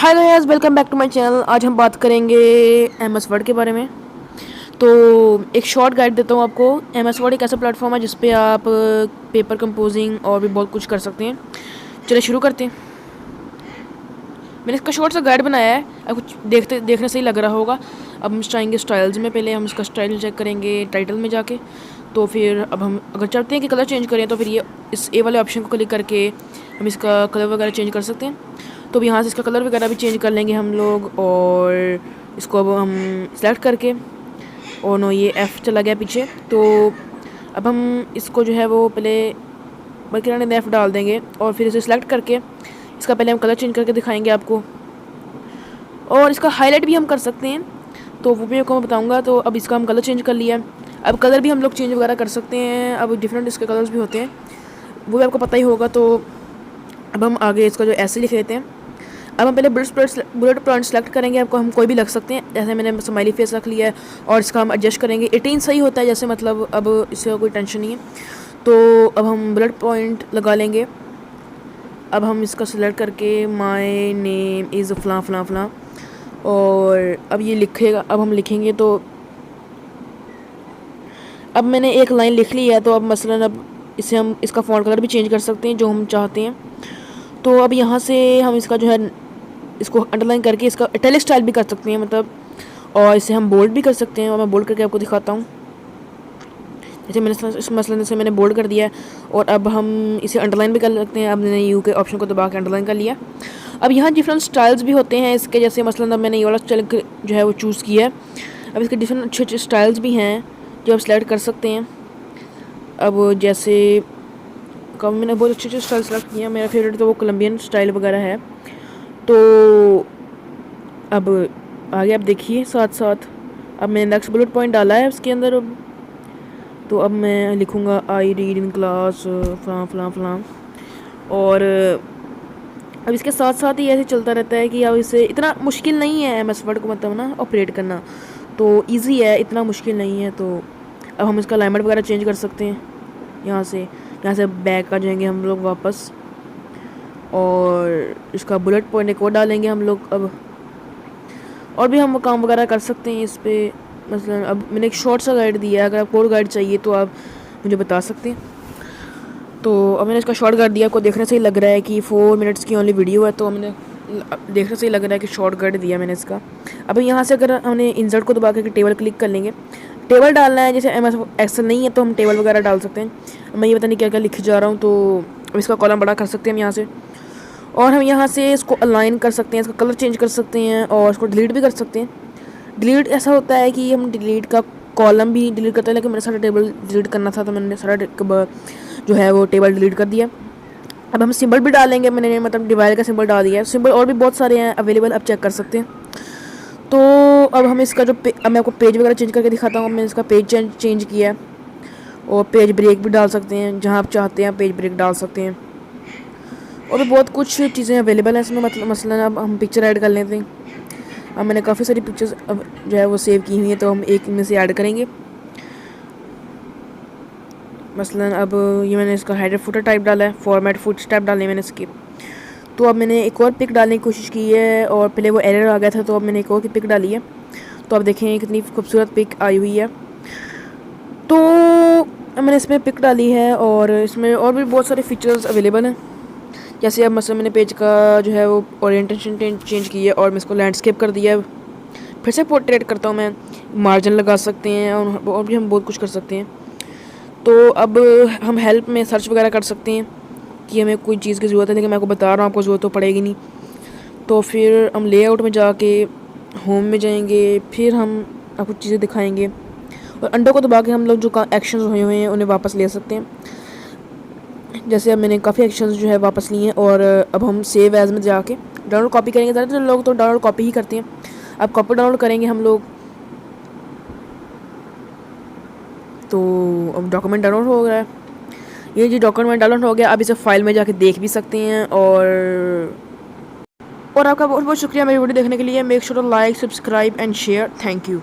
Hi guys, welcome back to my channel. आज हम बात करेंगे एमएस वर्ड के बारे में। तो एक शॉर्ट गाइड देता हूँ आपको। एमएस वर्ड एक ऐसा प्लेटफॉर्म है जिस पे आप पेपर कंपोजिंग और भी बहुत कुछ कर सकते हैं। चलिए शुरू करते हैं। मैंने इसका शॉर्ट सा गाइड बनाया है, अब कुछ देखने से ही लग रहा होगा। अब हम जाएंगे स्टाइल्स में। पहले हम इसका स्टाइल चेक करेंगे टाइटल में जाके। तो फिर अब हम अगर चाहते हैं कि कलर चेंज करें तो फिर ये इस ए वाले ऑप्शन को क्लिक करके हम इसका कलर वगैरह चेंज कर सकते हैं। तो अब यहाँ से इसका कलर वगैरह भी चेंज कर लेंगे हम लोग। और इसको अब हम सेलेक्ट करके, और नो ये F चला गया पीछे। तो अब हम इसको जो है वो पहले बल्कि F डाल देंगे और फिर इसे सेलेक्ट करके इसका पहले हम कलर चेंज करके दिखाएंगे आपको। और इसका हाईलाइट भी हम कर सकते हैं, तो वो भी आपको मैं बताऊँगा। तो अब इसका हम कलर चेंज कर लिया। अब कलर भी हम लोग चेंज वगैरह कर सकते हैं। अब डिफरेंट इसके कलर्स भी होते हैं, वो भी आपको पता ही होगा। तो अब हम आगे इसका जो ऐसे लिख लेते हैं। अब हम पहले बुलेट पॉइंट सेलेक्ट करेंगे। आपको हम कोई भी लग सकते हैं, जैसे मैंने स्माइली फेस रख लिया है। और इसका हम एडजस्ट करेंगे 18 सही होता है जैसे, मतलब अब इसका कोई टेंशन नहीं है। तो अब हम बुलेट पॉइंट लगा लेंगे। अब हम इसका सेलेक्ट करके माय नेम इज़ फ़लाँ फ़लाँ फ़लाँ, और अब ये लिखेगा। अब हम लिखेंगे तो अब मैंने एक लाइन लिख ली है। तो अब मसलन अब इसे हम इसका फ़ॉन्ट कलर भी चेंज कर सकते हैं जो हम चाहते हैं। तो अब यहाँ से हम इसका जो है इसको अंडरलाइन करके इसका इटैलिक स्टाइल भी कर सकते हैं, मतलब। और इसे हम बोल्ड भी कर सकते हैं, और मैं बोल्ड करके आपको दिखाता हूँ। जैसे मैंने इस मसलन से मैंने बोल्ड कर दिया है। और अब हम इसे अंडरलाइन भी कर सकते हैं। अब मैंने यू के ऑप्शन को दबा के अंडरलाइन कर लिया। अब यहाँ डिफरेंट स्टाइल्स भी होते हैं इसके, जैसे मसलन अब मैंने ये वाला स्टाइल जो है वो चूज़ किया है। अब इसके डिफरेंट अच्छे अच्छे स्टाइल्स भी हैं जो आप सेलेक्ट कर सकते हैं। अब जैसे कब मैंने बहुत अच्छे अच्छे स्टाइल सेलेक्ट किया। मेरा फेवरेट तो वो कोलंबियन स्टाइल वगैरह है। तो अब आगे आप देखिए साथ साथ अब मैंने नेक्स्ट बुलेट पॉइंट डाला है उसके अंदर। अब तो अब मैं लिखूँगा आई रीड इन क्लास फ़लाँ फ़लाँ फ़लाँ। और अब इसके साथ साथ ही ऐसे चलता रहता है कि अब इसे इतना मुश्किल नहीं है एमएस वर्ड को मतलब ना ऑपरेट करना। तो इजी है, इतना मुश्किल नहीं है। तो अब हम इसका अलाइनमेंट वगैरह चेंज कर सकते हैं। यहाँ से बैक आ जाएंगे हम लोग वापस, और इसका बुलेट पॉइंट एक और डालेंगे हम लोग। अब और भी हम काम वगैरह कर सकते हैं इस पर। मसलन अब मैंने एक शॉर्ट सा गाइड दिया है, अगर आपको और गाइड चाहिए तो आप मुझे बता सकते हैं। तो अब मैंने इसका शॉर्ट गाइड दिया, आपको देखने से ही लग रहा है कि 4 मिनट्स की ओनली वीडियो है। तो मैंने देखने से ही लग रहा है कि शॉर्ट गाइड दिया मैंने इसका। अब यहाँ से अगर हमने इंसर्ट को दबा करके टेबल क्लिक कर लेंगे, टेबल डालना है। जैसे एमएस एक्सेल नहीं है तो हम टेबल वगैरह डाल सकते हैं। मैं ये पता नहीं क्या क्या लिख जा रहा हूँ। तो अब इसका कॉलम बड़ा कर सकते हैं हम यहाँ से। और हम यहाँ से इसको अलाइन कर सकते हैं, इसका कलर चेंज कर सकते हैं, और इसको डिलीट भी कर सकते हैं। डिलीट ऐसा होता है कि हम डिलीट का कॉलम भी डिलीट करते हैं, लेकिन मैंने सारा टेबल डिलीट करना था तो मैंने सारा जो है वो टेबल डिलीट कर दिया। अब हम सिंबल भी डालेंगे। मैंने मतलब डिवाइड का सिंबल डाल दिया है। सिंबल और भी बहुत सारे हैं अवेलेबल, आप चेक कर सकते हैं। तो अब हम इसका जो अब मैं आपको पेज वगैरह चेंज करके दिखाता हूँ। मैंने इसका पेज चेंज किया है, और पेज ब्रेक भी डाल सकते हैं। जहाँ आप चाहते हैं पेज ब्रेक डाल सकते हैं। और भी बहुत कुछ चीज़ें अवेलेबल हैं इसमें, मतलब मसलन अब हम पिक्चर ऐड कर लेते हैं। अब मैंने काफ़ी सारी पिक्चर्स अब जो है वो सेव की हुई हैं, तो हम एक में से ऐड करेंगे। मसलन अब ये मैंने इसका हेडर फुटर टाइप डाला है, फॉर्मेट फुट स्टेप डाले मैंने इसके। तो अब मैंने एक और पिक डालने की कोशिश की है, और पहले वो एरर आ गया था, तो अब मैंने एक और की पिक डाली है। तो अब देखें कितनी खूबसूरत पिक आई हुई है। तो मैंने इसमें पिक डाली है, और इसमें और भी बहुत सारे फीचर्स अवेलेबल हैं। जैसे अब मसलन मैंने पेज का जो है वो ओरिएंटेशन चेंज की है, और मैं इसको लैंडस्केप कर दिया है। फिर से पोर्ट्रेट करता हूँ मैं, मार्जिन लगा सकते हैं, और भी हम बहुत कुछ कर सकते हैं। तो अब हम हेल्प में सर्च वगैरह कर सकते हैं कि हमें कोई चीज़ की ज़रूरत है, लेकिन मैं आपको बता रहा हूँ आपको ज़रूरत तो पड़ेगी नहीं। तो फिर हम लेआउट में जाके होम में जाएंगे, फिर हम आपको चीज़ें दिखाएंगे, और अंडर को दबा के हम लोग जो एक्शंस हुए हुए हैं उन्हें वापस ले सकते हैं। जैसे अब मैंने काफ़ी एक्शंस जो है वापस लिए हैं। और अब हम सेव एज में जाके डाउनलोड कॉपी करेंगे। ज़्यादातर लोग तो डाउनलोड कॉपी ही करते हैं। अब कॉपी डाउनलोड करेंगे हम लोग। तो अब डॉक्यूमेंट डाउनलोड हो गया है, ये जो डॉक्यूमेंट डाउनलोड हो गया। अब इसे फाइल में जाके देख भी सकते हैं। और आपका बहुत बहुत शुक्रिया मेरी वीडियो देखने के लिए। Make sure to like, subscribe and share. Thank you.